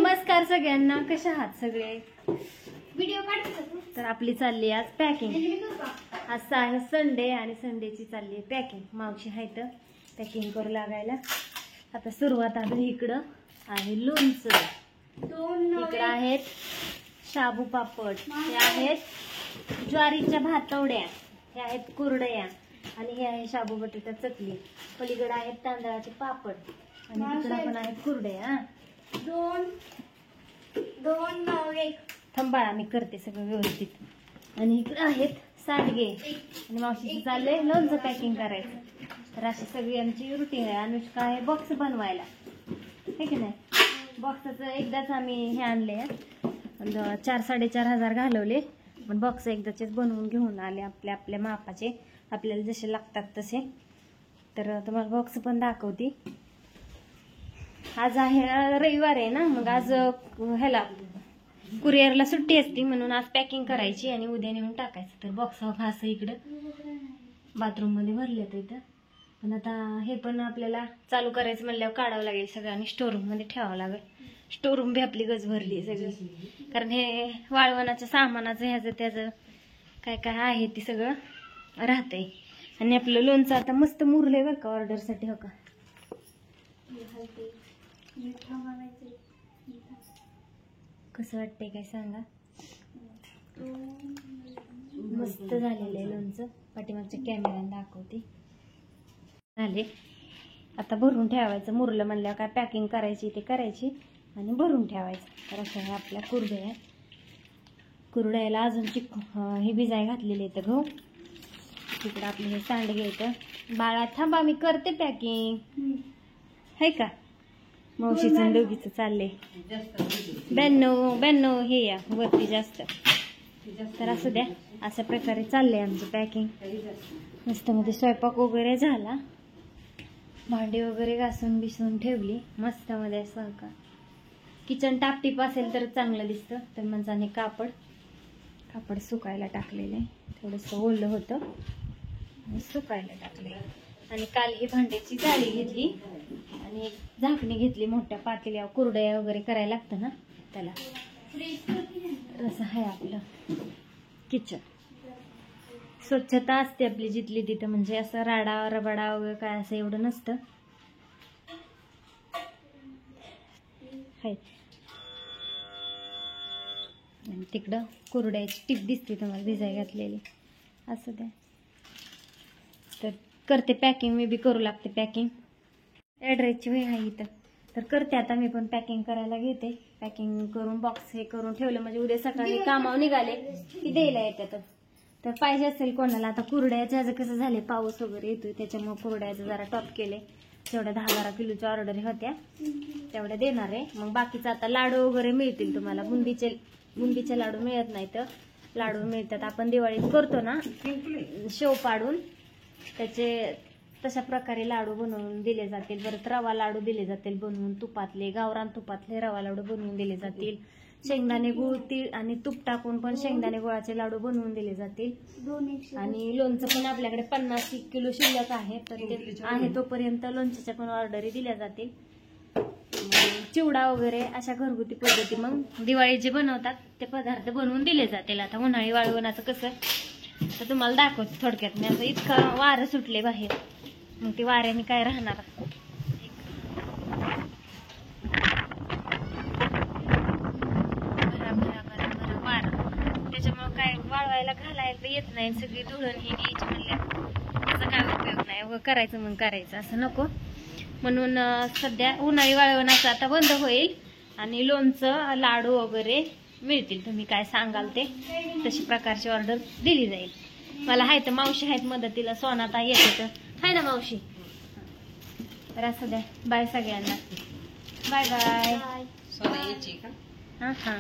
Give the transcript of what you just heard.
नमस्कार सगळ्यांना, कशा आहात सगळे? व्हिडिओ काढतो तर आपली चालली आज पॅकिंग. आज आहे संडे आणि संडेची चालली आहे पॅकिंग. मावशी आहे तर पॅकिंग करू लागायला. आता सुरुवात आहे. इकडं आहे लोणचं, इकडं आहेत शाबू पापड, हे आहेत ज्वारीच्या भातवड्या, हे आहेत कुरडया आणि हे आहे शाबू बटाटा चकली. पलीकडे आहेत तांदळाचे पापड आणि तिकडे पण आहेत कुरडया. दोन थांबा मी करते सगळं व्यवस्थित. आणि इकडे आहेत सांडगे आणि मावशीचं चाललंय लोणचं पॅकिंग करायचं. तर अशी सगळी आमची रुटीन आहे. अनुष्का आहे बॉक्स बनवायला, हे की नाही. बॉक्सचं एकदाच आम्ही हे आणले, 4-4.5 हजार घालवले, पण बॉक्स एकदाचेच बनवून घेऊन आले आपल्या आपल्या मापाचे, आपल्याला जसे लागतात तसे. तर तुम्हाला बॉक्स पण दाखवते. आज आहे रविवार आहे ना, मग आज ह्याला कुरिअरला सुट्टी असते म्हणून आज पॅकिंग करायची आणि उद्या नेऊन टाकायचं. तर बॉक्स ऑफ असं इकडं बाथरूम मध्ये भरले तर इथं. पण आता हे पण आपल्याला चालू करायचं म्हणल्यावर काढावं लागेल सगळं आणि स्टोरूम मध्ये ठेवावं लागेल. स्टोरूम बी आपली गज भरली सगळी, कारण हे वाळवणाच्या सामानाचं ह्याचं त्याचं काय काय आहे ते सगळं राहतंय. आणि आपलं लोणचं आता मस्त मुरलंय बरं का ऑर्डरसाठी. हो का, कसं वाटतंय काय सांगा. मस्त झालेलं आहे लोणचं. पाठीमागच्या कॅमेऱ्याने दाखवते. झाले आता भरून ठेवायचं. मुरलं म्हणल्यावर काय पॅकिंग करायची ते करायची आणि भरून ठेवायचं. तर अशा ह्या आपल्या कुरडया. कुरड्याला अजून हे भिजाय घातलेले आहेत गहू. तिकडं आपले हे सांडगे येतं. बाळा थांबा मी करते पॅकिंग, है का. मावशीचं दोघीचं चाललंय. 92 हे या वरती जास्त. तर असं द्या, अशा प्रकारे चाललंय आमचं पॅकिंग. मस्त मध्ये स्वयंपाक वगैरे झाला, भांडी वगैरे घासून बिसून ठेवली मस्त मध्ये. असं का किचन टापटीप असेल तर चांगलं दिसतं. तर म्हणजे कापड सुकायला टाकलेलं आहे. थोडंसं ओलं होतं आणि सुकायला टाकले. आणि काल ही भांड्याची जाळी घेतली आणि एक झाकणी घेतली मोठ्या पातेल्यावर. कुरडया वगैरे करायला लागतं ना त्याला. असं आहे आपलं किचन. स्वच्छता असते आपली जिथली तिथं, म्हणजे असं राडा रबाडा वगैरे काय असं एवढं नसतं. आणि तिकडं कुरड्याची टीप दिसते तुम्हाला भिजाय घातलेली. असं द्या. तर करते पॅकिंग, मी बी करू लागते पॅकिंग. ॲड्रेसची वही आहे इथं. तर करते आता मी पण पॅकिंग करायला घेते. पॅकिंग करून बॉक्स हे करून ठेवलं म्हणजे उद्या सकाळी कामावर निघाले की द्यायला येतात. तर पाहिजे असेल कोणाला. आता कुरड्याचं कसं झाले, पाऊस वगैरे येतोय त्याच्यामुळे कुरड्याचं जरा टॉप केले. जेवढ्या 10-12 किलोच्या ऑर्डर होत्या तेवढ्या देणार आहे. मग बाकीचं आता लाडू वगैरे मिळतील तुम्हाला. बुंदीचे लाडू मिळत नाही तर लाडू मिळतात. आपण दिवाळीत करतो ना शेव पाडून, त्याचे तशा प्रकारे लाडू बनवून दिले जातील. परत रवा लाडू दिले जातील बनवून तुपातले, गावरान तुपातले रवा लाडू बनवून दिले जातील. शेंगदाणे गुळ तीळ आणि तूप टाकून पण शेंगदाणे गुळाचे लाडू बनवून दिले जातील. आणि लोणचं पण आपल्याकडे 50 किलो शिल्लक आहे, तर ते आहे तोपर्यंत लोणच्याच्या पण ऑर्डरी दिल्या जातील. चिवडा वगैरे अशा घरगुती पद्धती मग दिवाळी जे बनवतात ते पदार्थ बनवून दिले जातील. आता उन्हाळी वाळवणाचं कसं तर तुम्हाला दाखवते थोडक्यात. मी असं इतकं वारं सुटले बाहेर, मग ती वाऱ्याने काय राहणार. वार त्याच्यामुळे काय वाळवायला घालायला येत नाही. सगळी धुळण ही घ्यायची म्हणल्यावर त्याचा काय उपयोग नाही. करायचं मग करायचं असं नको. म्हणून सध्या उन्हाळी वाळवणाचं आता बंद होईल आणि लोणचं लाडू वगैरे मिळतील. तुम्ही काय सांगाल ते तशी प्रकारची ऑर्डर दिली जाईल. मला आहे तर मावशी आहेत मदतीला, सोनाता येते तर आहे ना मावशी. तर असं द्या. बाय सगळ्यांना. Bye bye. हां हां.